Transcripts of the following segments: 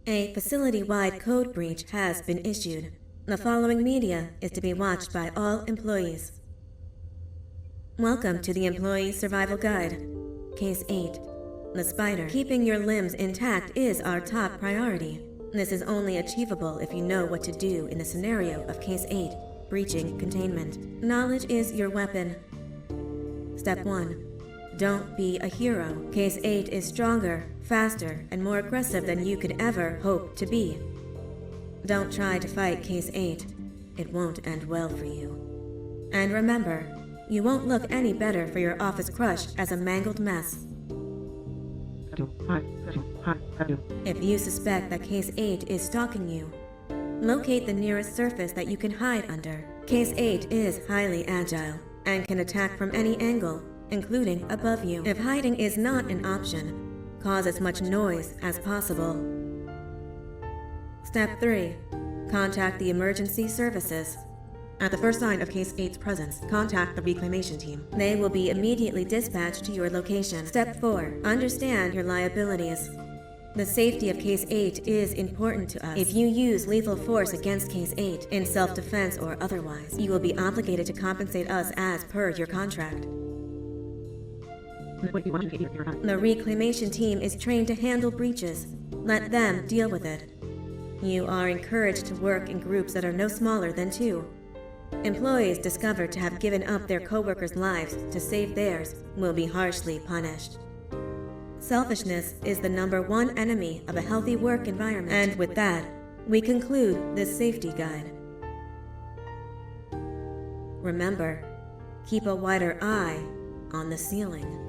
A facility-wide code breach has been issued. The following media is to be watched by all employees. Welcome to the Employee Survival Guide. Case 8. The spider. Keeping your limbs intact is our top priority. This is only achievable if you know what to do in the scenario of Case 8, breaching containment. Knowledge is your weapon. Step 1. Don't be a hero. Case 8 is stronger, faster, and more aggressive than you could ever hope to be. Don't try to fight Case 8. It won't end well for you. And remember, you won't look any better for your office crush as a mangled mess. If you suspect that Case 8 is stalking you, locate the nearest surface that you can hide under. Case 8 is highly agile and can attack from any angle, including above you. If hiding is not an option, cause as much noise as possible. Step 3. Contact the emergency services. At the first sign of Case 8's presence, contact the reclamation team. They will be immediately dispatched to your location. Step 4. Understand your liabilities. The safety of Case 8 is important to us. If you use lethal force against Case 8, in self-defense or otherwise, you will be obligated to compensate us as per your contract. The reclamation team is trained to handle breaches. Let them deal with it. You are encouraged to work in groups that are no smaller than 2. Employees discovered to have given up their co-workers' lives to save theirs will be harshly punished. Selfishness is the #1 enemy of a healthy work environment. And with that, we conclude this safety guide. Remember, keep a wider eye on the ceiling.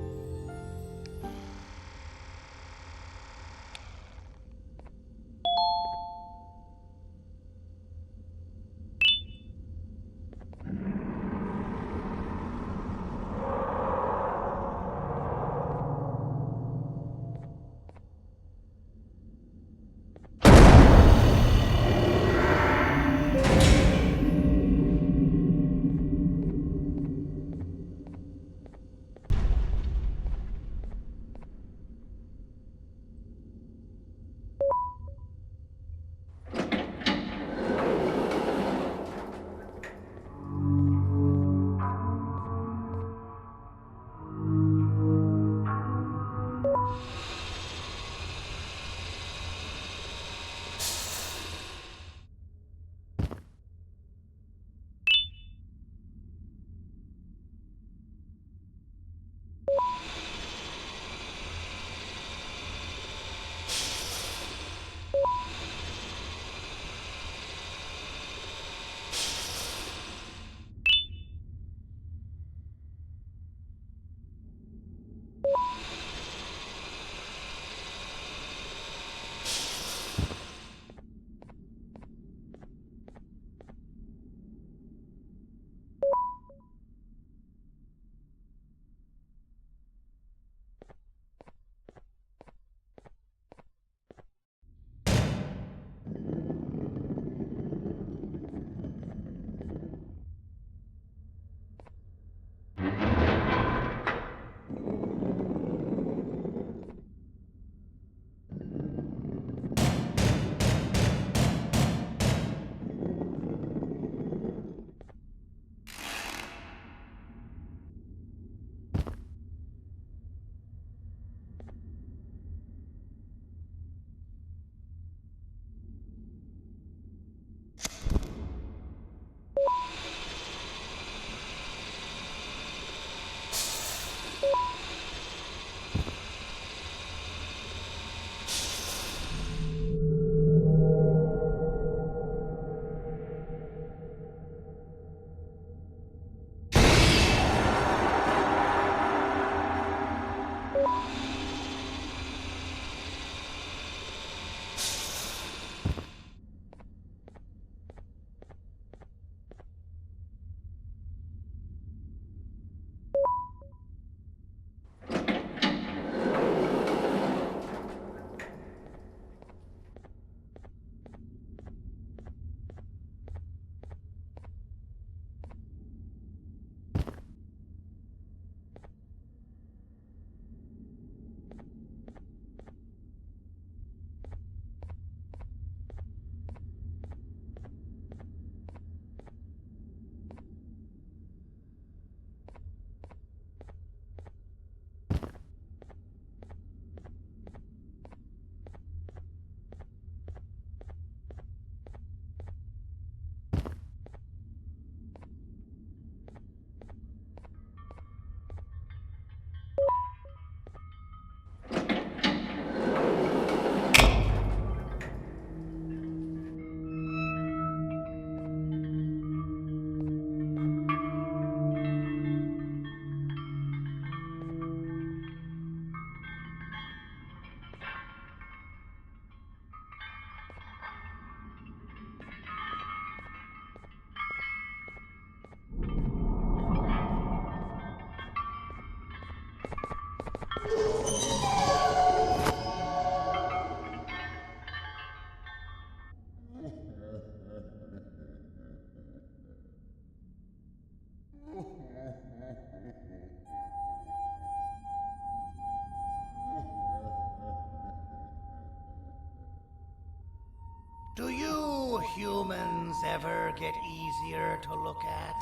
humans ever get easier to look at?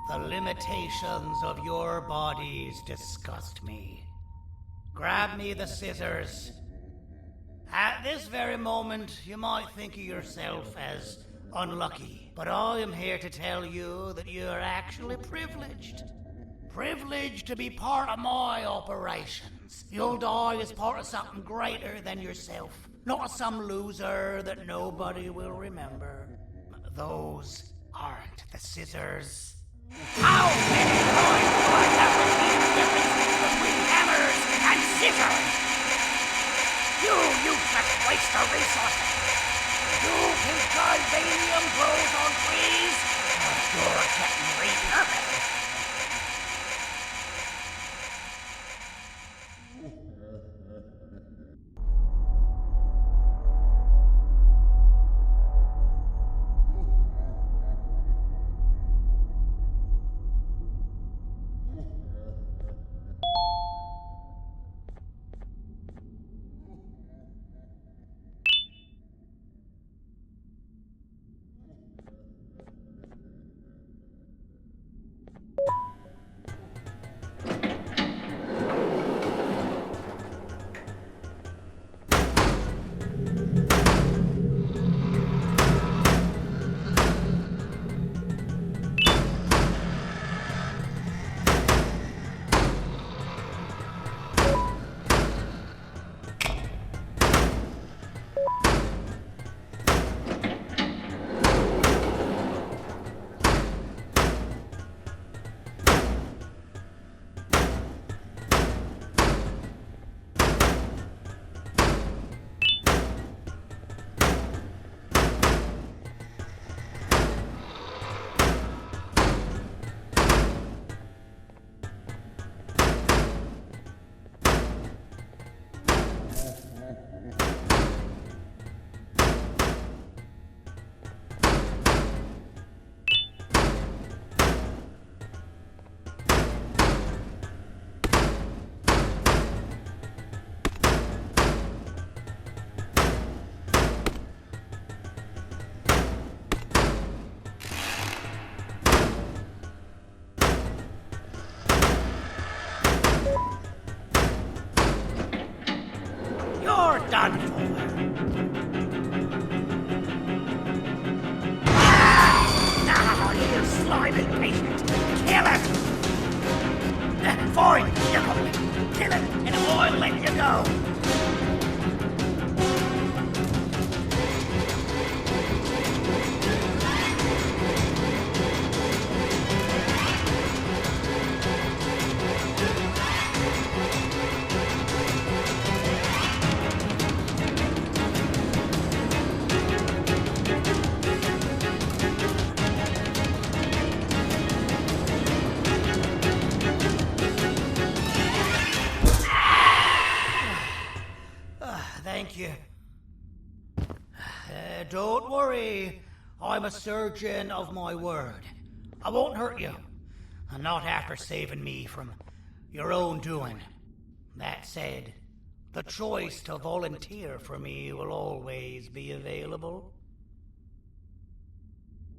The limitations of your bodies disgust me. Grab me the scissors. At this very moment, you might think of yourself as unlucky, but I am here to tell you that you are actually privileged. Privileged to be part of my operations. You'll die as part of something greater than yourself, not as some loser that nobody will remember. Those aren't the scissors. How many times do I have to teach the difference between hammers and scissors? You useless waste of resources! You think titanium grows on trees? You're getting repurposed. Done for. Now, you slimy patient! Kill it! Fine, you got me. Kill it, and I'll let you go. Thank you. Don't worry. I'm a surgeon of my word. I won't hurt you. Not after saving me from your own doing. That said, the choice to volunteer for me will always be available.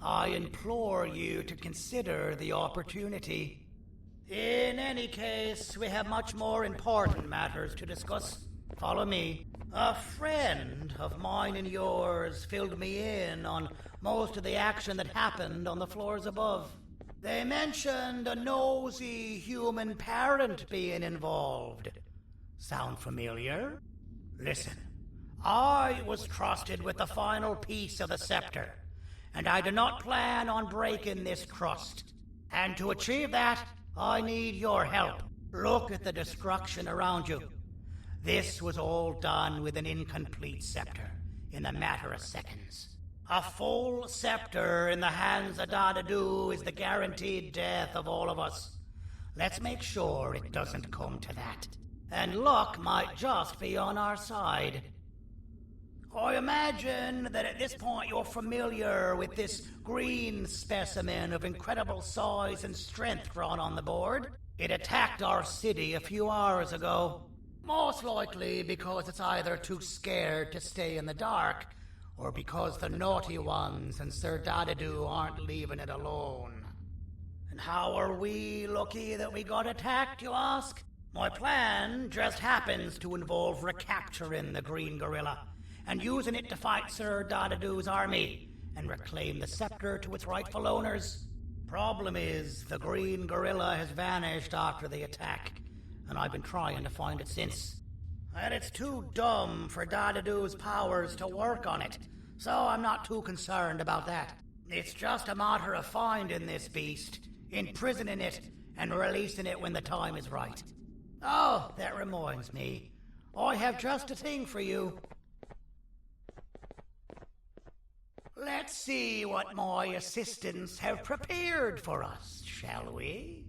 I implore you to consider the opportunity. In any case, we have much more important matters to discuss. Follow me. A friend of mine and yours filled me in on most of the action that happened on the floors above. They mentioned a nosy human parent being involved. Sound familiar? Listen, I was trusted with the final piece of the scepter, and I do not plan on breaking this trust. And to achieve that, I need your help. Look at the destruction around you. This was all done with an incomplete scepter in a matter of seconds. A full scepter in the hands of Dadadu is the guaranteed death of all of us. Let's make sure it doesn't come to that. And luck might just be on our side. I imagine that at this point you're familiar with this green specimen of incredible size and strength drawn on the board. It attacked our city a few hours ago. Most likely because it's either too scared to stay in the dark, or because the naughty ones and Sir Dadadoo aren't leaving it alone. And how are we lucky that we got attacked, you ask? My plan just happens to involve recapturing the Green Gorilla and using it to fight Sir Dadadoo's army and reclaim the scepter to its rightful owners. Problem is, the Green Gorilla has vanished after the attack, and I've been trying to find it since. And it's too dumb for Dadadoo's powers to work on it, so I'm not too concerned about that. It's just a matter of finding this beast, imprisoning it, and releasing it when the time is right. Oh, that reminds me. I have just a thing for you. Let's see what my assistants have prepared for us, shall we?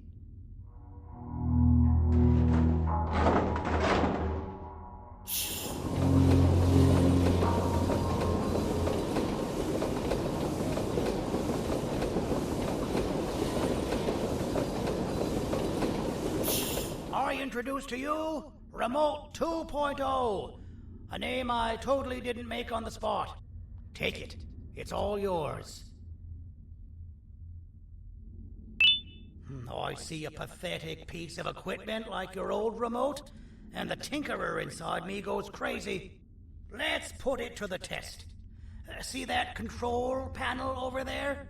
I introduce to you Remote 2.0, a name I totally didn't make on the spot. Take it. It's all yours. I see a pathetic piece of equipment like your old remote, and the tinkerer inside me goes crazy. Let's put it to the test. See that control panel over there?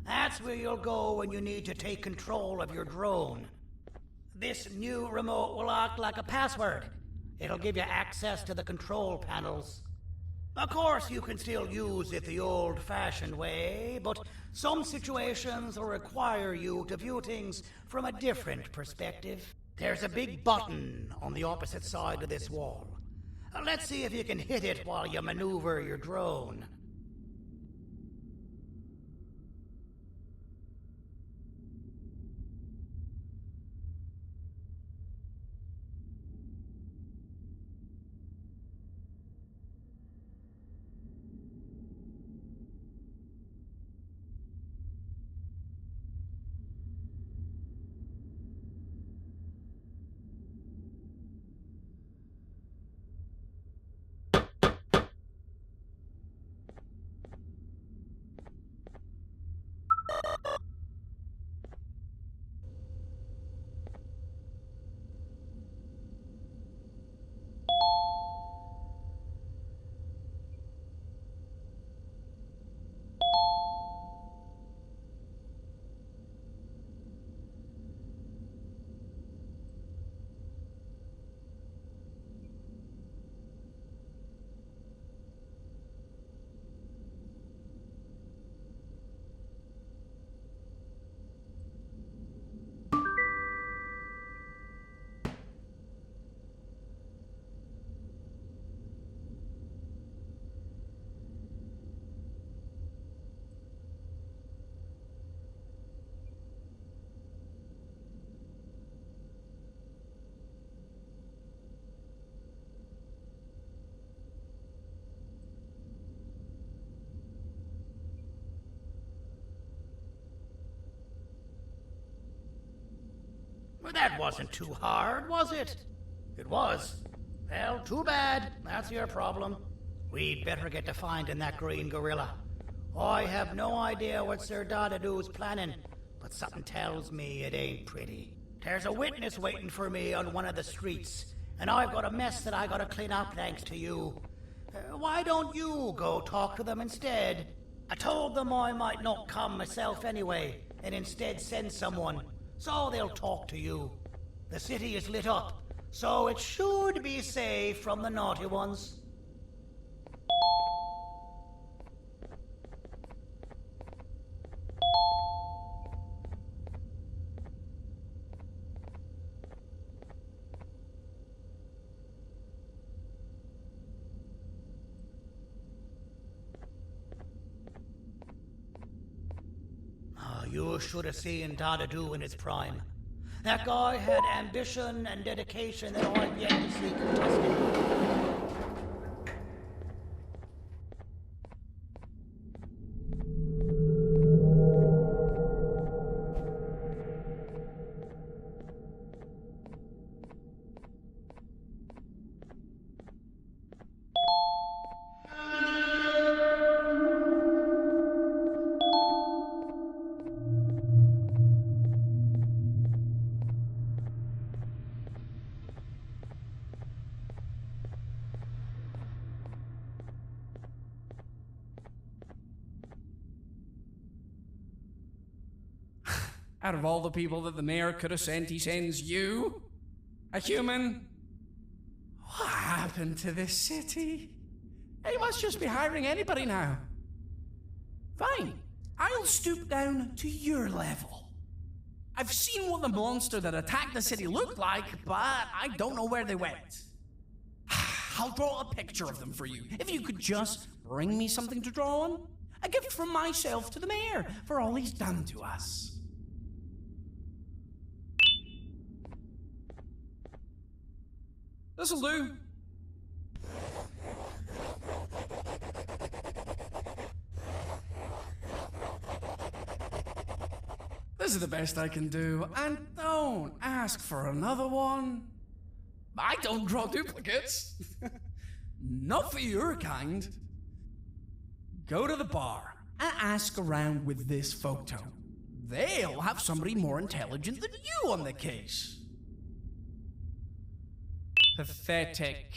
That's where you'll go when you need to take control of your drone. This new remote will act like a password. It'll give you access to the control panels. Of course, you can still use it the old-fashioned way, but some situations will require you to view things from a different perspective. There's a big button on the opposite side of this wall. Let's see if you can hit it while you maneuver your drone. Well, that wasn't too hard, was it? It was. Well, too bad. That's your problem. We'd better get to finding that Green Gorilla. I have no idea what Sir Dadadoo's planning, but something tells me it ain't pretty. There's a witness waiting for me on one of the streets, and I've got a mess that I gotta clean up thanks to you. Why don't you go talk to them instead? I told them I might not come myself anyway, and instead send someone, so they'll talk to you. The city is lit up, so it should be safe from the naughty ones. You should have seen Dadadoo in his prime. That guy had ambition and dedication that I've yet to see contested. Out of all the people that the mayor could have sent, he sends you? A human? What happened to this city? He must just be hiring anybody now. Fine, I'll stoop down to your level. I've seen what the monster that attacked the city looked like, but I don't know where they went. I'll draw a picture of them for you, if you could just bring me something to draw on. A gift from myself to the mayor for all he's done to us. This'll do. This is the best I can do, and don't ask for another one. I don't draw duplicates. Not for your kind. Go to the bar and ask around with this photo. They'll have somebody more intelligent than you on the case. Pathetic.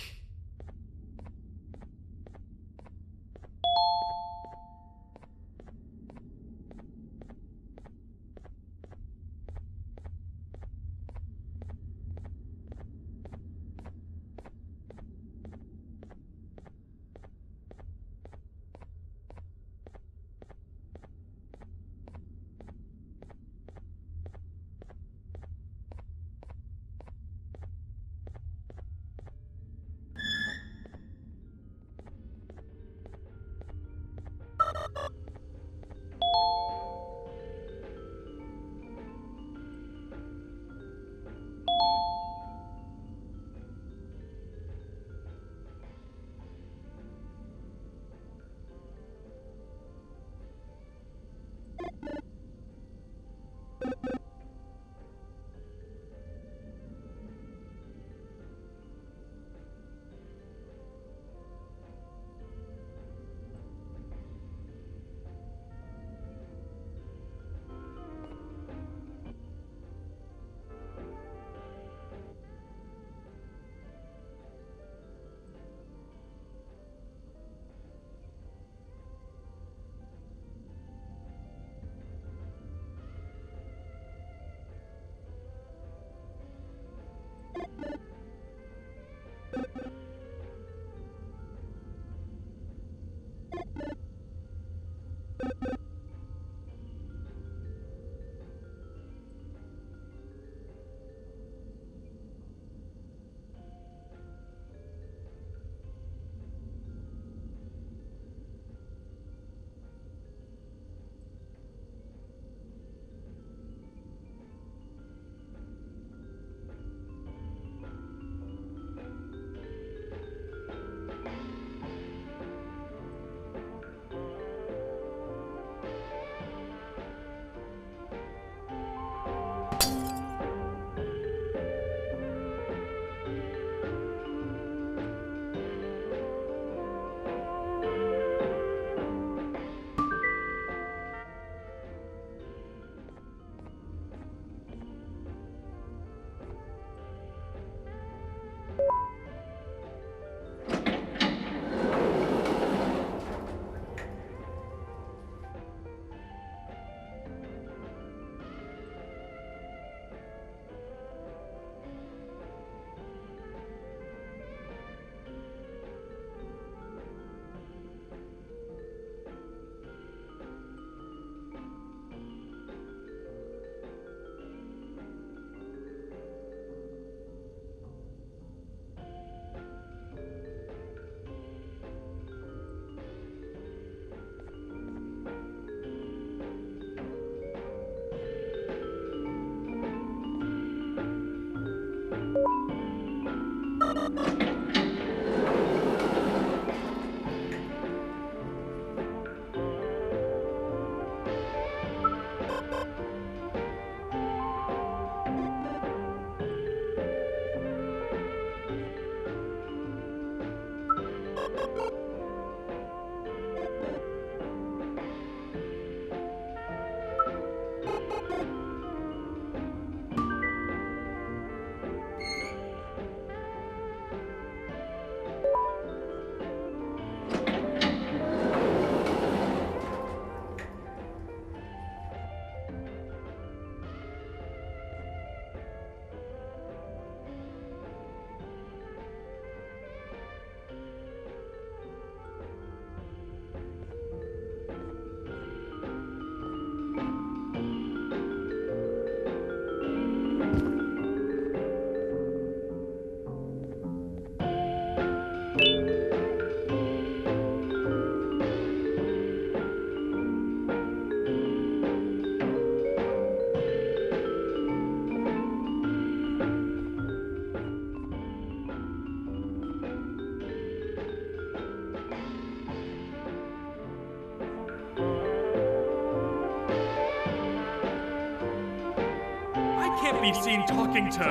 can't be seen talking to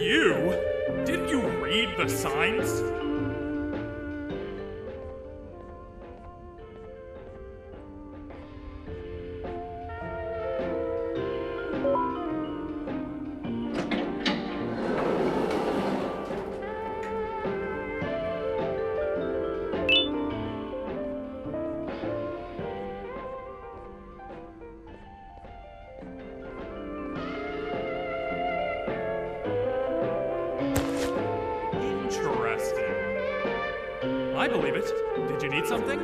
you. Didn't you read the signs? Interesting. I believe it. Did you need something?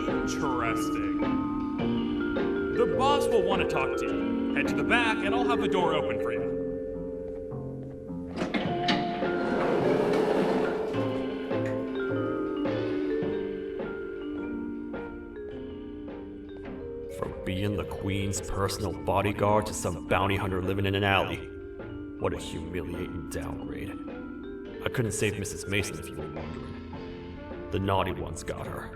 Interesting. The boss will want to talk to you. Head to the back and I'll have the door open for you. From being the Queen's personal bodyguard to some bounty hunter living in an alley. What a humiliating downgrade. I couldn't save Mrs. Mason if you were wondering. The naughty ones got her.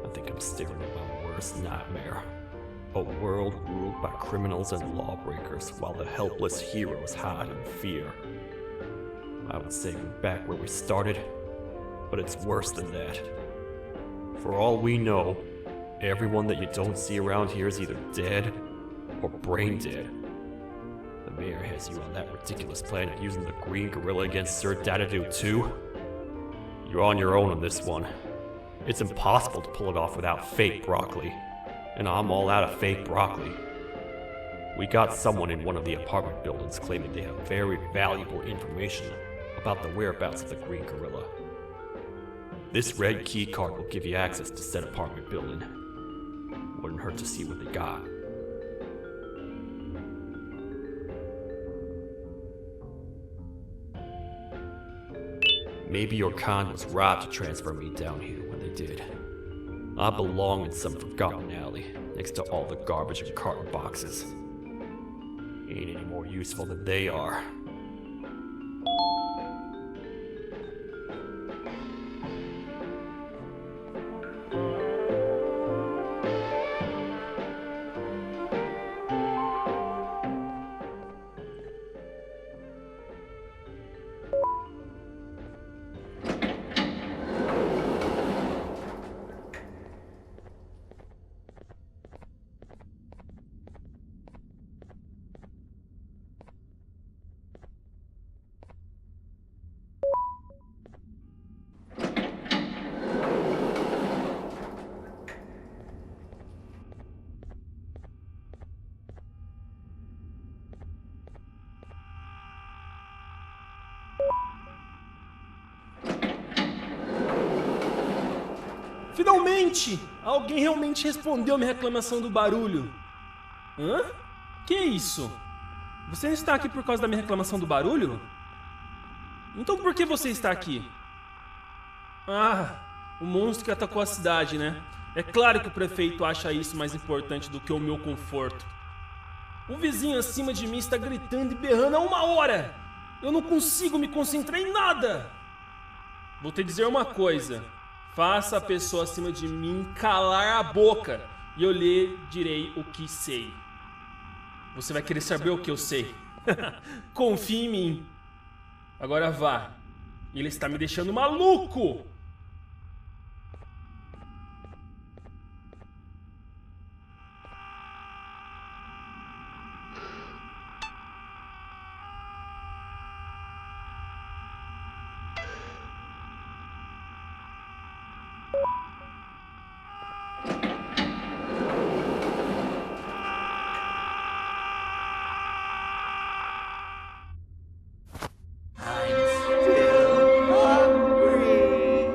I think I'm staring at my worst nightmare. A world ruled by criminals and lawbreakers while the helpless heroes hide in fear. I would say we're back where we started, but it's worse than that. For all we know, everyone that you don't see around here is either dead or brain dead. The mayor has you on that ridiculous plan of using the green gorilla against Sir Dadadoo too. You're on your own on this one. It's impossible to pull it off without fake broccoli. And I'm all out of fake broccoli. We got someone in one of the apartment buildings claiming they have very valuable information about the whereabouts of the green gorilla. This red key card will give you access to said apartment building. Wouldn't hurt to see what they got. Maybe your kind was right to transfer me down here when they did. I belong in some forgotten alley, next to all the garbage and carton boxes. Ain't any more useful than they are. Finalmente! Alguém realmente respondeu a minha reclamação do barulho. Hã? Que isso? Você não está aqui por causa da minha reclamação do barulho? Então por que você está aqui? Ah, o monstro que atacou a cidade, né? É claro que o prefeito acha isso mais importante do que o meu conforto. O vizinho acima de mim está gritando e berrando há 1 hora! Eu não consigo me concentrar em nada! Vou te dizer uma coisa. Faça a pessoa acima de mim calar a boca e eu lhe direi o que sei. Você vai querer saber o que eu sei. Confie em mim. Agora vá. Ele está me deixando maluco! I'm still hungry.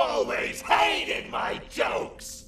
always hated my jokes!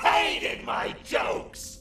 Hated my jokes!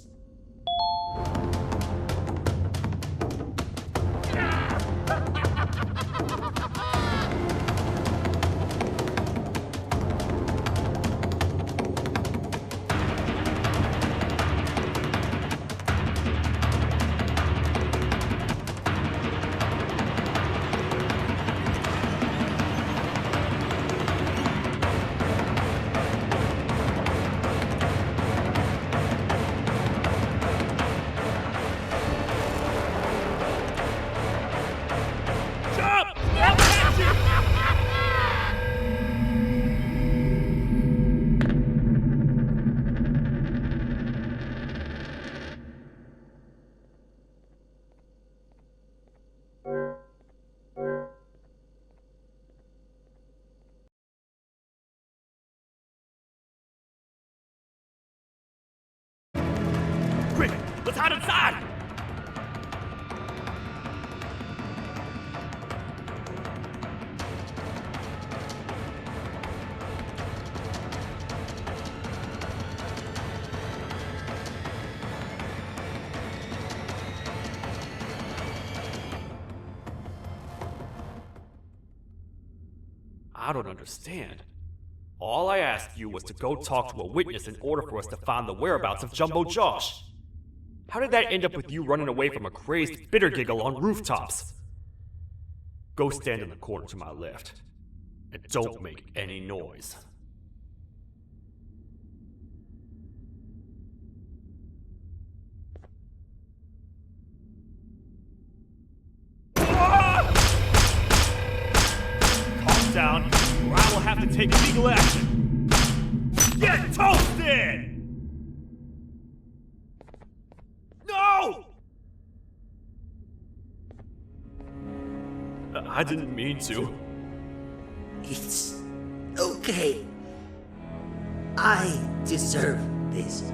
Quick, let's hide inside! I don't understand. All I asked you was to go talk to a witness in order for us to find the whereabouts of Jumbo Josh. How did that end up with you running away from a crazed bitter giggle on rooftops? Go stand in the corner to my left, and don't make any noise. Calm down, or I will have to take legal action. Get toasted! No! I didn't mean to. It's okay. I deserve this.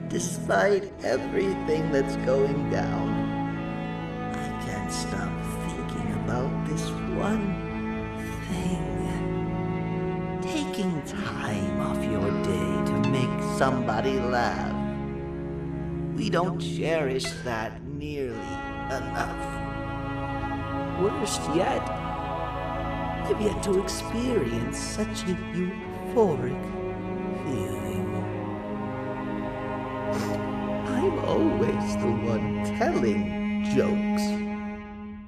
Despite everything that's going down, I can't stop thinking about this one thing. Taking time off your day to make somebody laugh. We don't cherish that nearly enough. Worst yet, I've yet to experience such a euphoric feeling. I'm always the one telling jokes,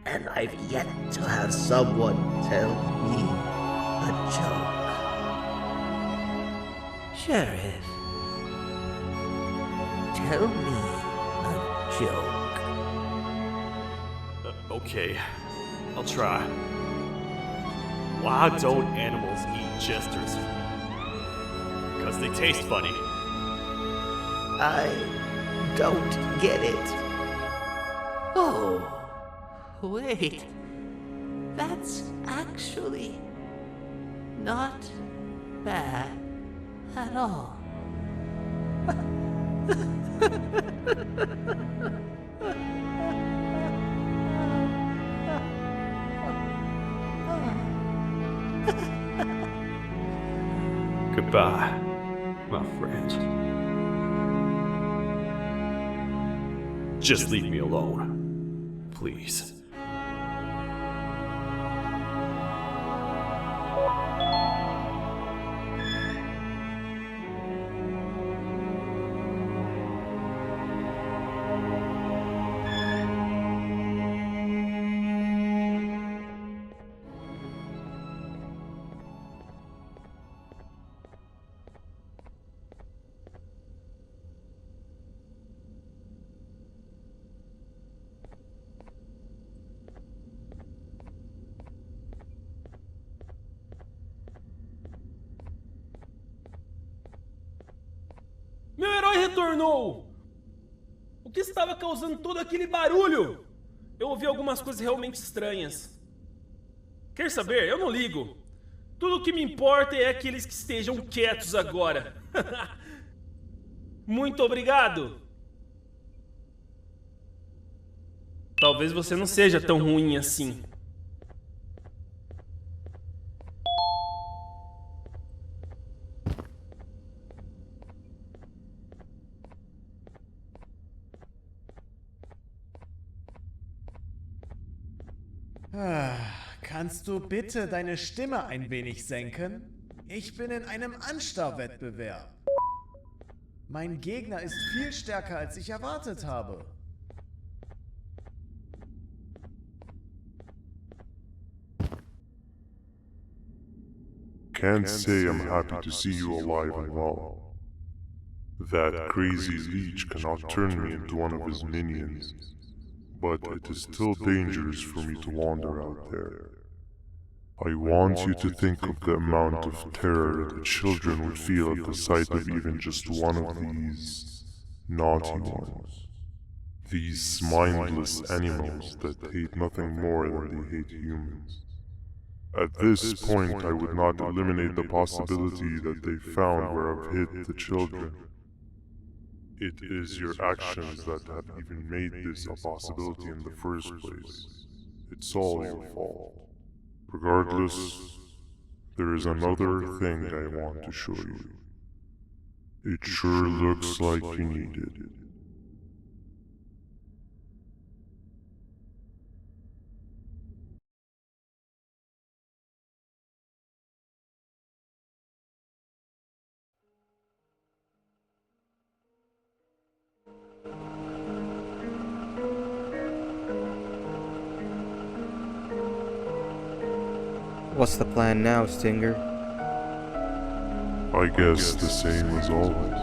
and I've yet to have someone tell me a joke. Sheriff, tell me a joke. Okay, I'll try. Why don't animals eat jesters? Because they taste funny. I don't get it. Oh, wait. That's actually not bad at all. Goodbye, my friend. Just leave me alone, please. retornou? O que estava causando todo aquele barulho? Eu ouvi algumas coisas realmente estranhas. Quer saber? Eu não ligo. Tudo o que me importa é aqueles que estejam quietos agora. Muito obrigado. Talvez você não seja tão ruim assim. Kannst du bitte deine Stimme ein wenig senken? Ich bin in einem Anstarrwettbewerb. Mein Gegner ist viel stärker, als ich erwartet habe. Can't say I'm happy to see you alive and well. That crazy leech cannot turn me into one of his minions, but it is still dangerous for me to wander out there. I want you to think of the amount of terror that children would feel at the sight of even just one of these naughty ones. These mindless animals that hate nothing more than they hate humans. At this point, I would not eliminate the possibility that they found where I've hid the children. It is your actions that have even made this a possibility in the first place. It's all your fault. Regardless, there is another thing I want to show you. It sure looks like you need it. What's the plan now, Stinger? I guess the same as always.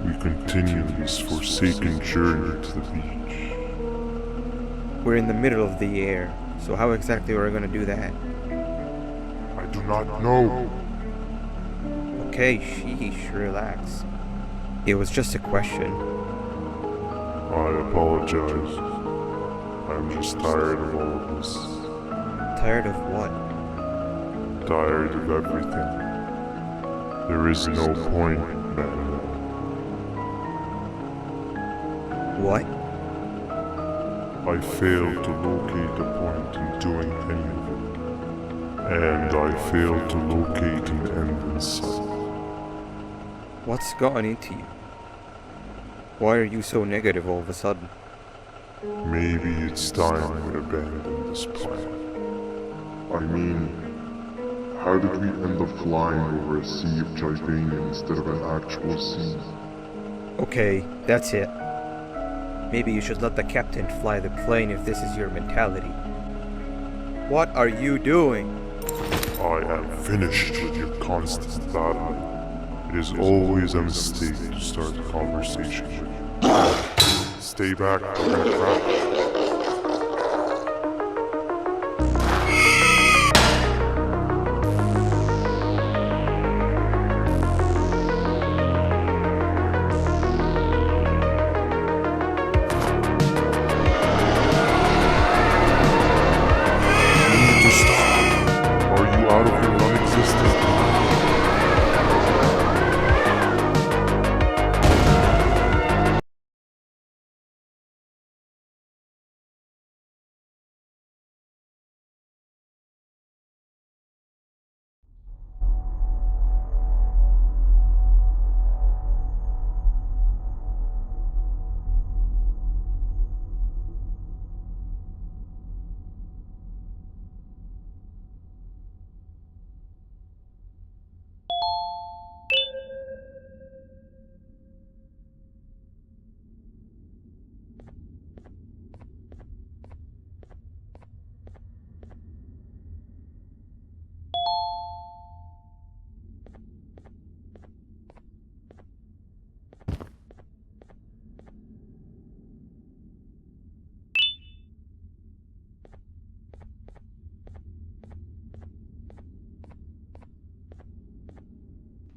We continue this forsaken journey to the beach. We're in the middle of the air, so how exactly are we gonna do that? I do not know. Okay, sheesh, relax. It was just a question. I apologize. I'm just tired of all of this. Tired of what? Tired of everything. There is no point, Banban. What? I failed to locate a point in doing any of it. And I failed to locate an end in sight. What's gotten into you? Why are you so negative all of a sudden? Maybe it's time we abandon this plan. I mean, how did we end up flying over a sea of Jivania instead of an actual sea? Okay, that's it. Maybe you should let the captain fly the plane if this is your mentality. What are you doing? I am finished with your constant battle. It is always a mistake to start a conversation with you. Stay back, we're gonna crash.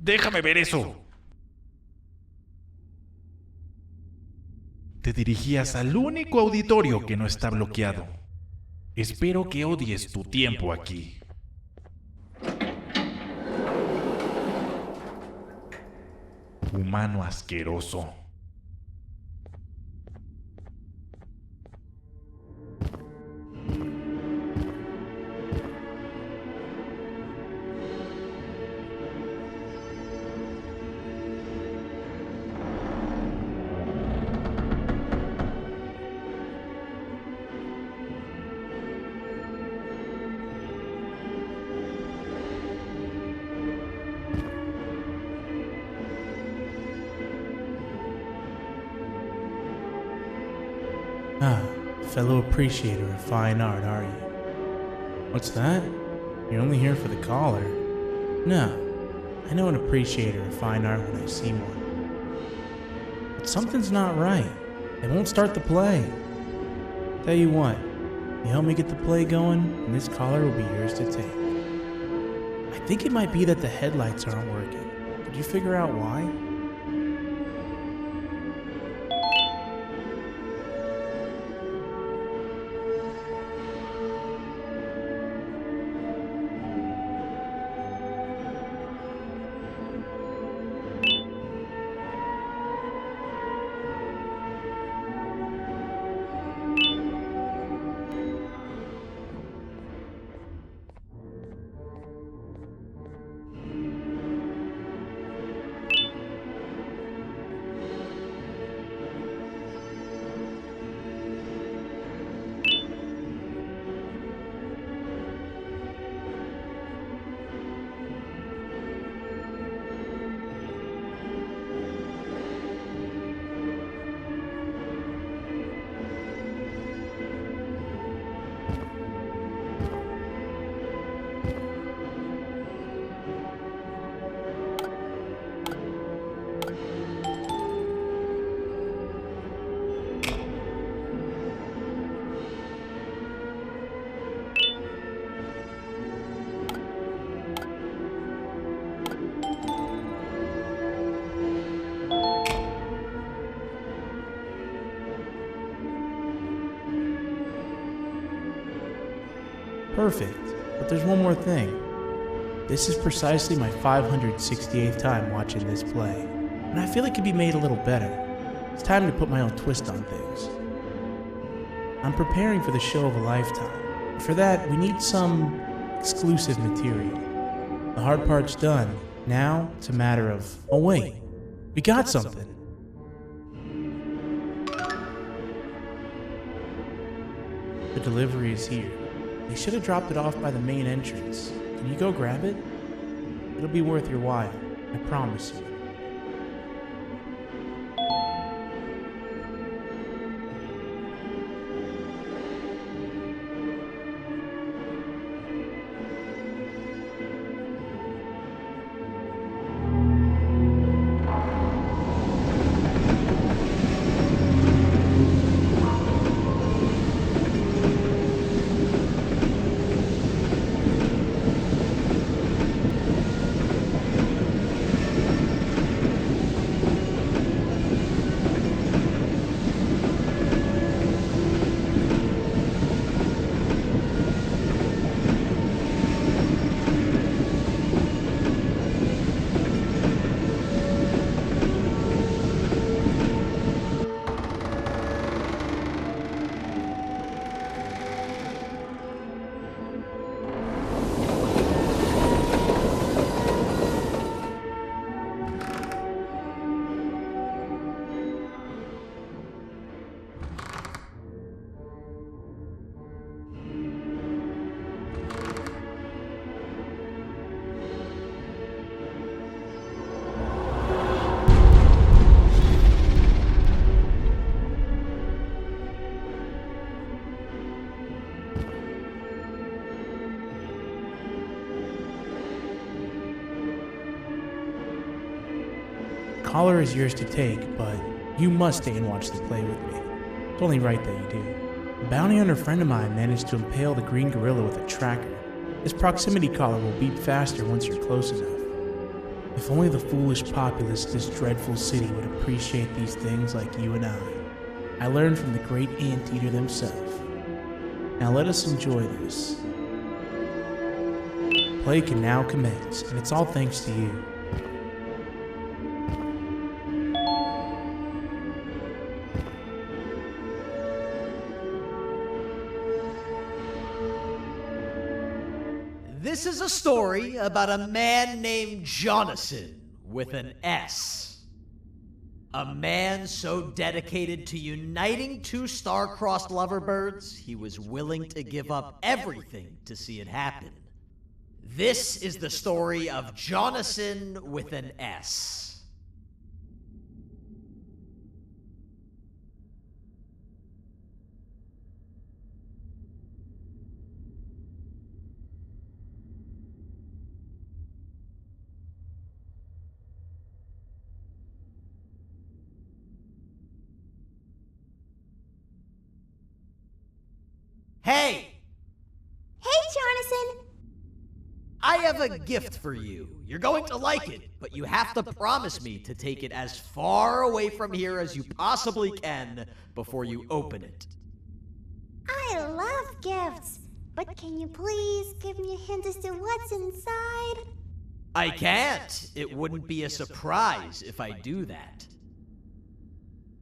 Déjame ver eso. te dirigías al único auditorio que no está bloqueado. Espero que odies tu tiempo aquí. Humano asqueroso. Ah, fellow appreciator of fine art, are you? What's that? You're only here for the collar? No, I know an appreciator of fine art when I see one. But something's not right. They won't start the play. Tell you what, you help me get the play going, and this collar will be yours to take. I think it might be that the headlights aren't working. Did you figure out why? Perfect, but there's one more thing. This is precisely my 568th time watching this play, and I feel it could be made a little better. It's time to put my own twist on things. I'm preparing for the show of a lifetime. For that, we need some exclusive material. The hard part's done. Now, it's a matter of, oh wait, we got something. The delivery is here. They should have dropped it off by the main entrance. Can you go grab it? It'll be worth your while, I promise you. Collar is yours to take, but you must stay and watch the play with me. It's only right that you do. A bounty hunter friend of mine managed to impale the green gorilla with a tracker. This proximity collar will beep faster once you're close enough. If only the foolish populace of this dreadful city would appreciate these things like you and I. I learned from the great anteater themselves. Now let us enjoy this. Play can now commence, and it's all thanks to you. This is a story about a man named Jonathan with an S. A man so dedicated to uniting two star-crossed loverbirds, he was willing to give up everything to see it happen. This is the story of Jonathan with an S. Hey! Hey, Jonathan! I have a gift for you. You're going to like it, but you have to promise me to take it as far away from here as you possibly can before you open it. I love gifts, but can you please give me a hint as to what's inside? I can't. It wouldn't be a surprise if I do that.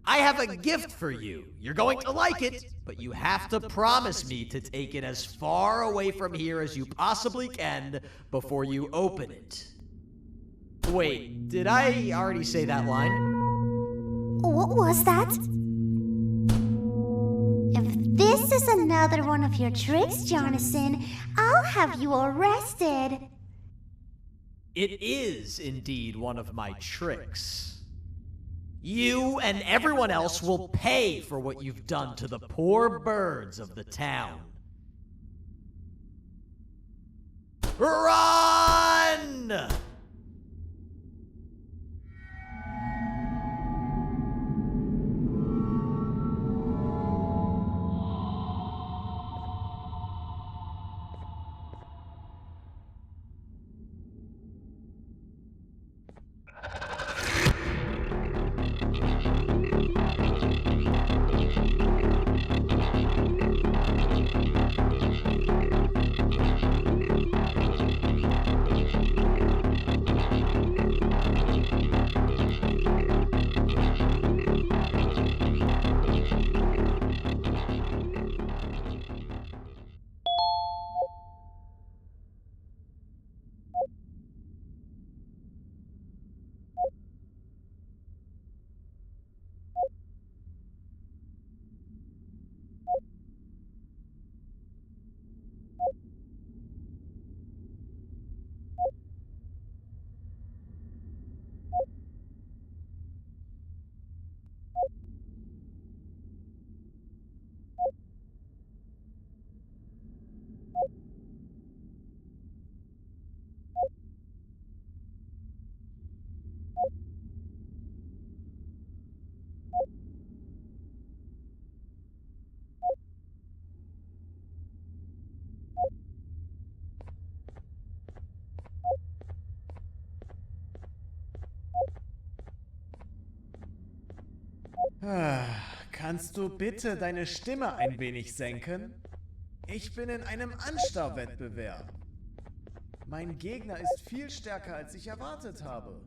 I have a gift for you. You're going to like it, but you have to promise me to take it as far away from here as you possibly can before you open it. Wait, did I already say that line? What was that? If this is another one of your tricks, Jonathan, I'll have you arrested. It is indeed one of my tricks. You and everyone else will pay for what you've done to the poor birds of the town. Run! Kannst du bitte deine Stimme ein wenig senken? Ich bin in einem Anstarrwettbewerb. Mein Gegner ist viel stärker, als ich erwartet habe.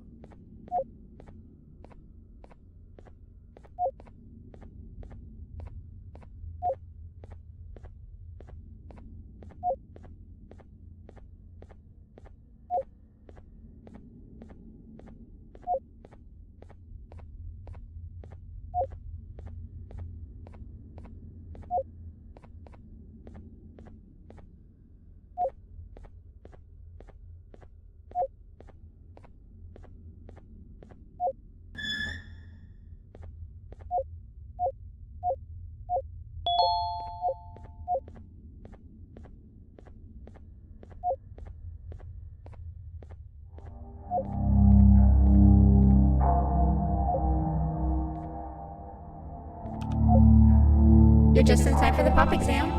You're just in time for the pop exam.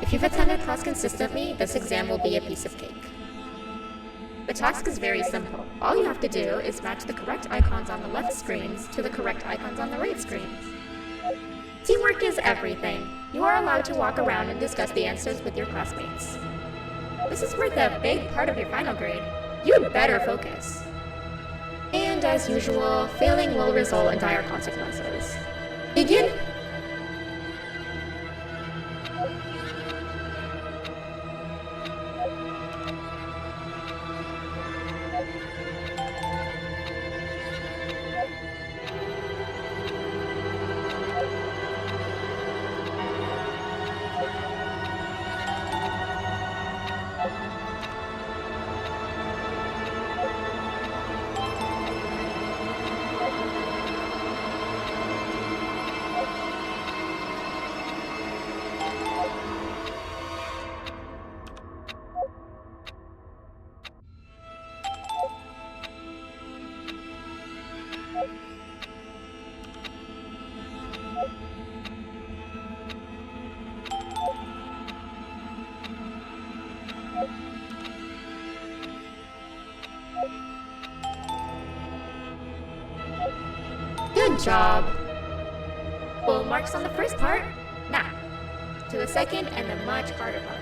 If you've attended class consistently, this exam will be a piece of cake. The task is very simple. All you have to do is match the correct icons on the left screens to the correct icons on the right screens. Teamwork is everything. You are allowed to walk around and discuss the answers with your classmates. This is worth a big part of your final grade. You had better focus. And as usual, failing will result in dire consequences. Begin! Good job. Full marks on the first part. Now, to the second and the much harder part.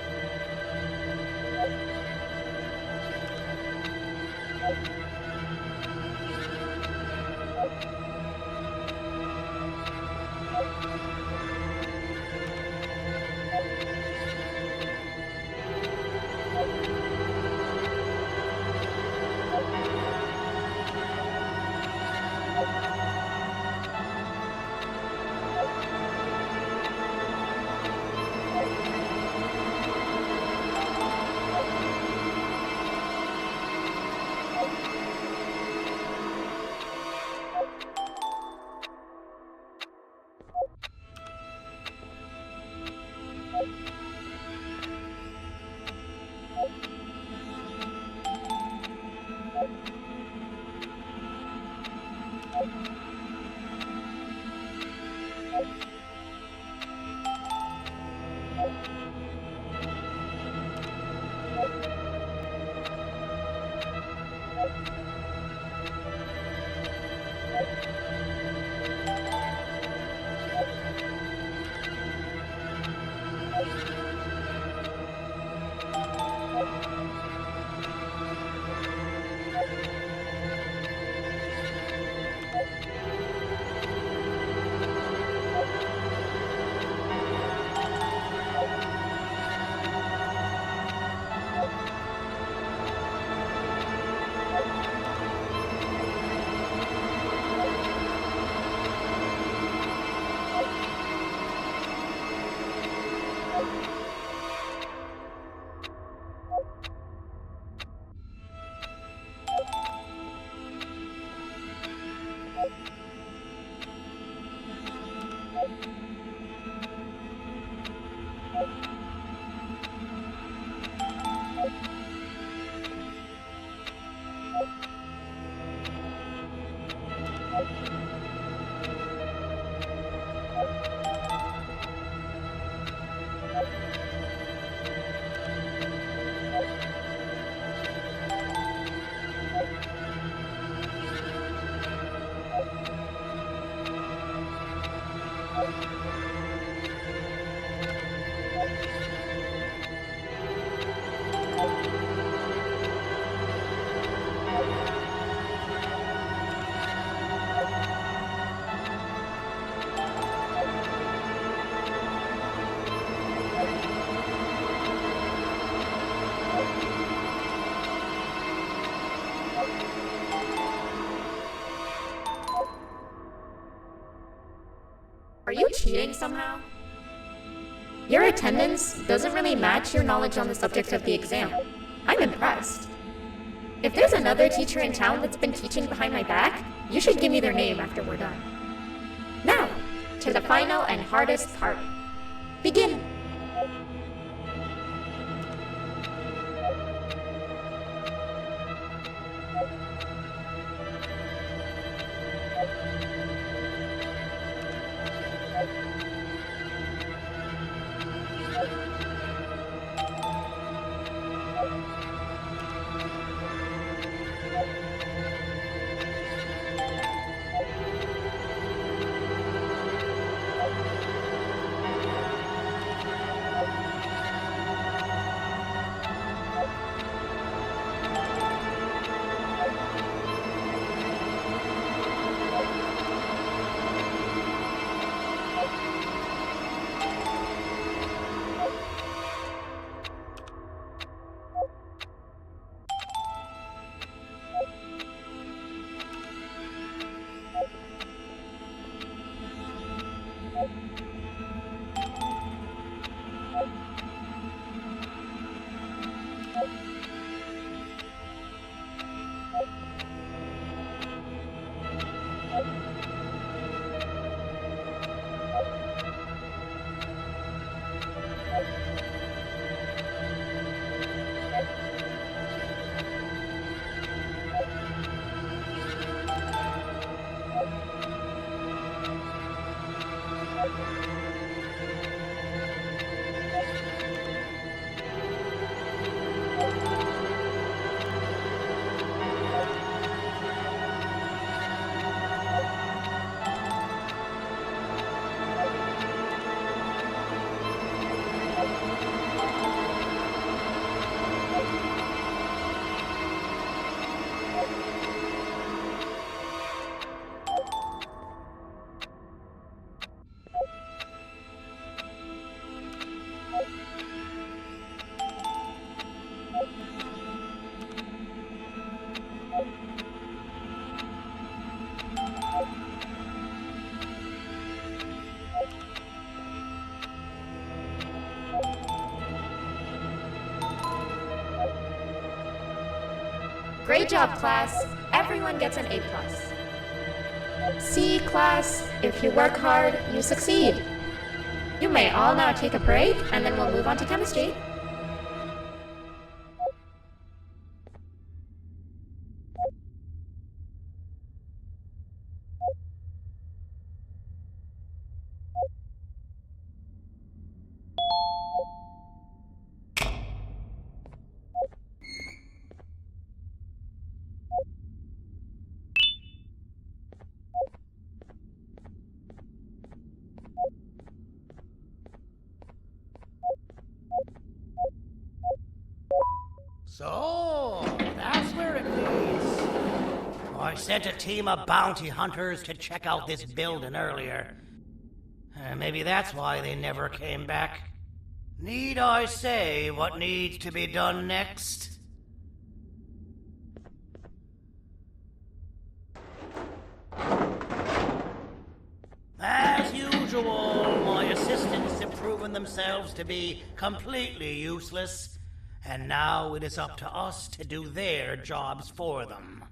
Are you cheating somehow? Your attendance doesn't really match your knowledge on the subject of the exam. I'm impressed. If there's another teacher in town that's been teaching behind my back, you should give me their name after we're done. Now, to the final and hardest part. Begin! Great job, class. Everyone gets an A+. See, class, if you work hard, you succeed. You may all now take a break, and then we'll move on to chemistry. So, that's where it leads. I sent a team of bounty hunters to check out this building earlier. Maybe that's why they never came back. Need I say what needs to be done next? As usual, my assistants have proven themselves to be completely useless, and now it is up to us to do their jobs for them.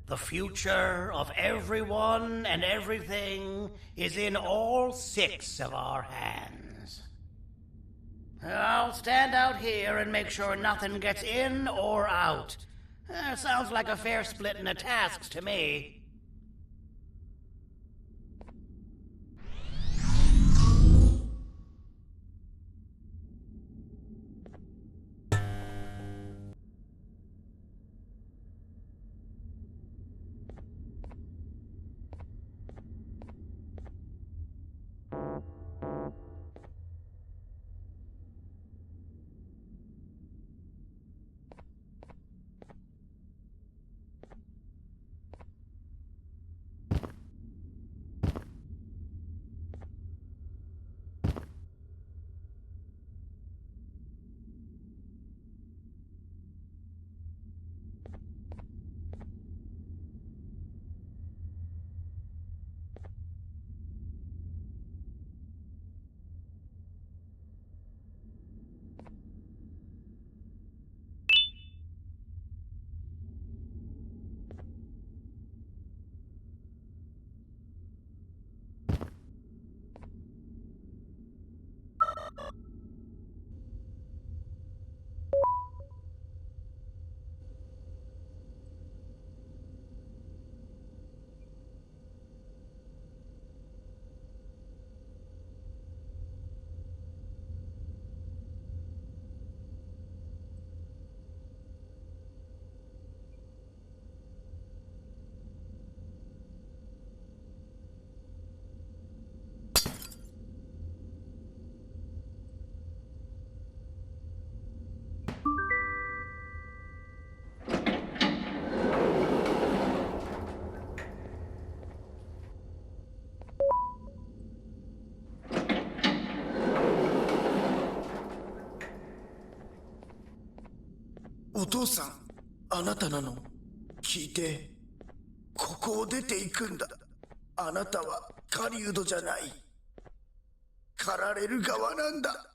The future of everyone and everything is in all 6 of our hands. I'll stand out here and make sure nothing gets in or out. Sounds like a fair splitting of tasks to me.「お父さん、あなたなの？聞いて。ここを出ていくんだ。あなたは狩人じゃない。狩られる側なんだ。」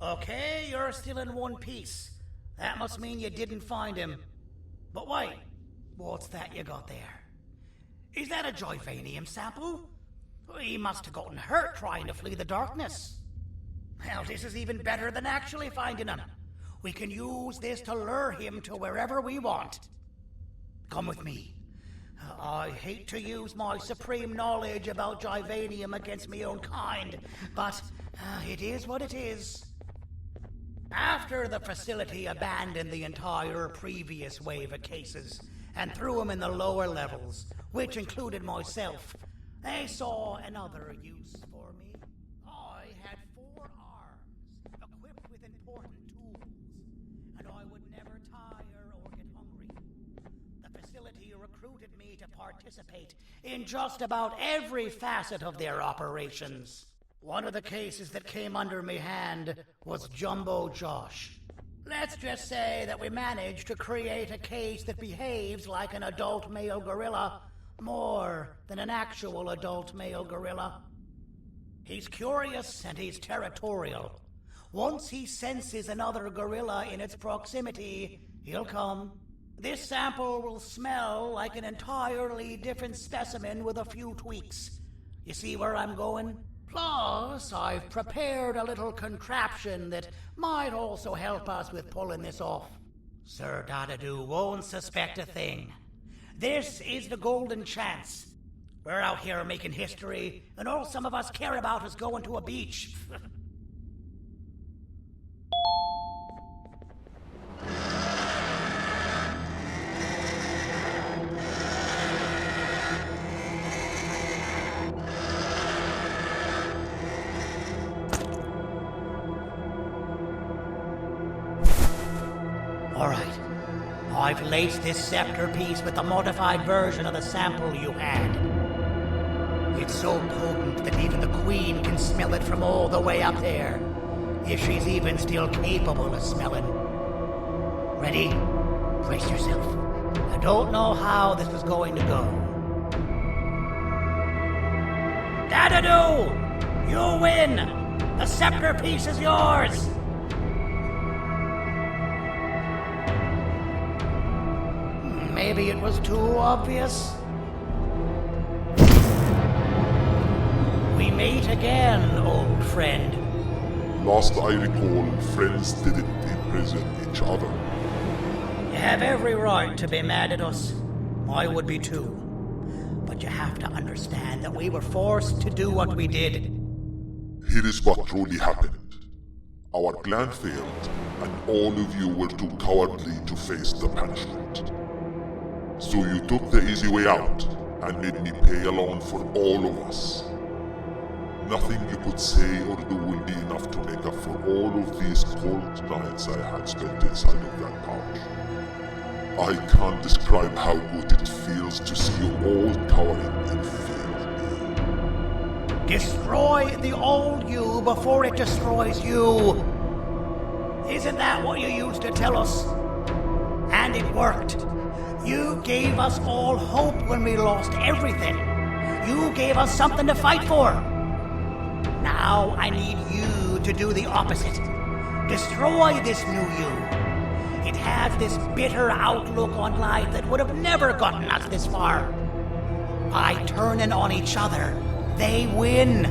Okay, you're still in one piece. That must mean you didn't find him. But wait, what's that you got there? Is that a Joyvanium sample? He must have gotten hurt trying to flee the darkness. Well, this is even better than actually finding him. We can use this to lure him to wherever we want. Come with me. I hate to use my supreme knowledge about Joyvanium against my own kind, but it is what it is. After the facility abandoned the entire previous wave of cases and threw them in the lower levels, which included myself, they saw another use for me. I had 4 arms, equipped with important tools, and I would never tire or get hungry. The facility recruited me to participate in just about every facet of their operations. One of the cases that came under me hand was Jumbo Josh. Let's just say that we managed to create a case that behaves like an adult male gorilla more than an actual adult male gorilla. He's curious and he's territorial. Once he senses another gorilla in its proximity, he'll come. This sample will smell like an entirely different specimen with a few tweaks. You see where I'm going? Plus, I've prepared a little contraption that might also help us with pulling this off. Sir Dadadoo won't suspect a thing. This is the golden chance. We're out here making history, and all some of us care about is going to a beach. All right. I've laced this scepter piece with the modified version of the sample you had. It's so potent that even the Queen can smell it from all the way up there, if she's even still capable of smelling. Ready? Brace yourself. I don't know how this is going to go. Dadadoo! You win! The scepter piece is yours! Maybe it was too obvious. We meet again, old friend. Last I recall, friends didn't imprison each other. You have every right to be mad at us. I would be too. But you have to understand that we were forced to do what we did. Here is what truly happened. Our plan failed, and all of you were too cowardly to face the punishment. So you took the easy way out, and made me pay alone for all of us. Nothing you could say or do will be enough to make up for all of these cold nights I had spent inside of that pouch. I can't describe how good it feels to see you all cowering in fear of me. Destroy the old you before it destroys you. Isn't that what you used to tell us? And it worked. You gave us all hope when we lost everything. You gave us something to fight for. Now I need you to do the opposite. Destroy this new you. It has this bitter outlook on life that would have never gotten us this far. By turning on each other, they win.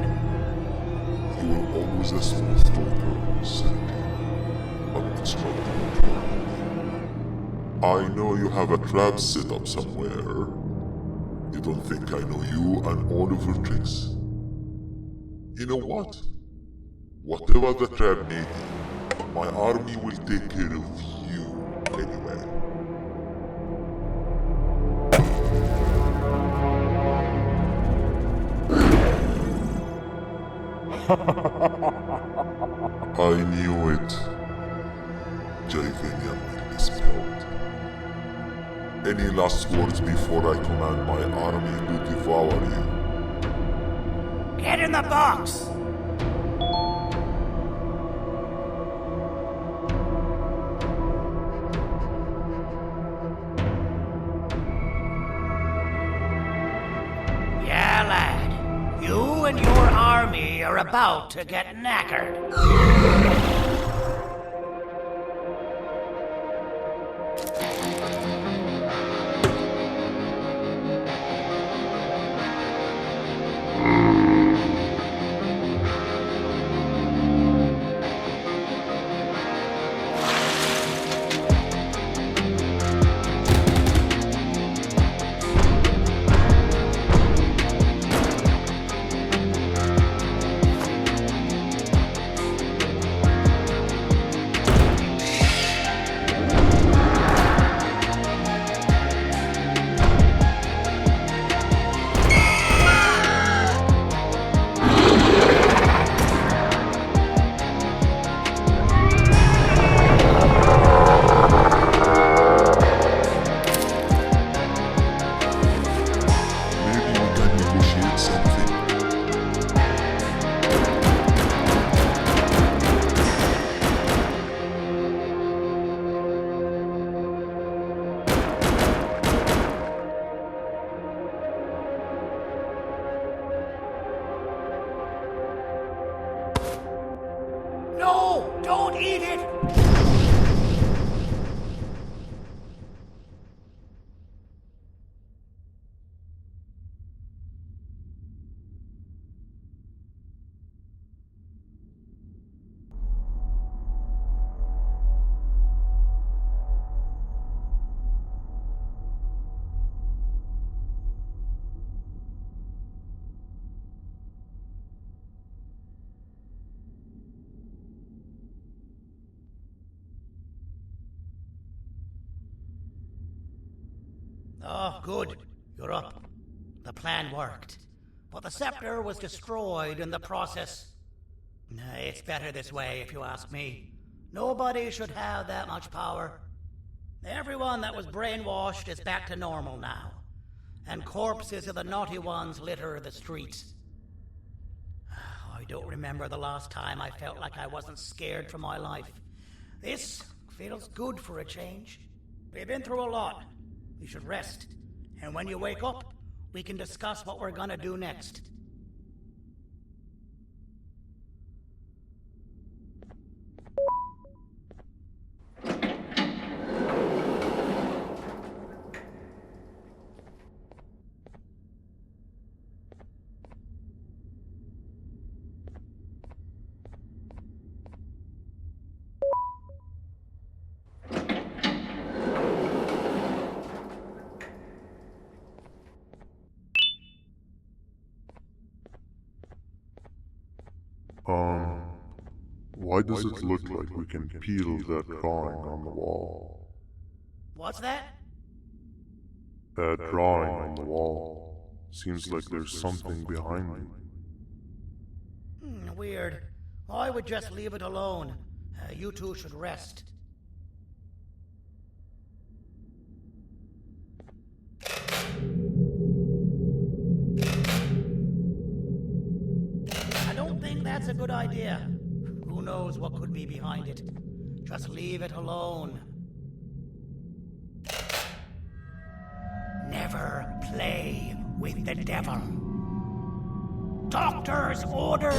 You were always a small stalker, Sandy. But it's not the truth. I know you have a trap set up somewhere. You don't think I know you and all of your tricks? You know what? Whatever the trap may be, my army will take care of you anyway. I knew it. Javenian will be spelled. Any last words before I command my army to devour you? Get in the box! Yeah, lad. You and your army are about to get knackered. No! Don't eat it! Oh, good. You're up. The plan worked. But the scepter was destroyed in the process. It's better this way, if you ask me. Nobody should have that much power. Everyone that was brainwashed is back to normal now. And corpses of the naughty ones litter the streets. I don't remember the last time I felt like I wasn't scared for my life. This feels good for a change. We've been through a lot. You should rest. And when you wake up, we can discuss what we're gonna do next. Why does it look like we can peel that drawing on the wall? What's that? That drawing on the wall. Seems like there's something behind it. Weird. I would just leave it alone. You two should rest. I don't think that's a good idea. Who knows what could be behind it? Just leave it alone. Never play with the devil. Doctor's orders!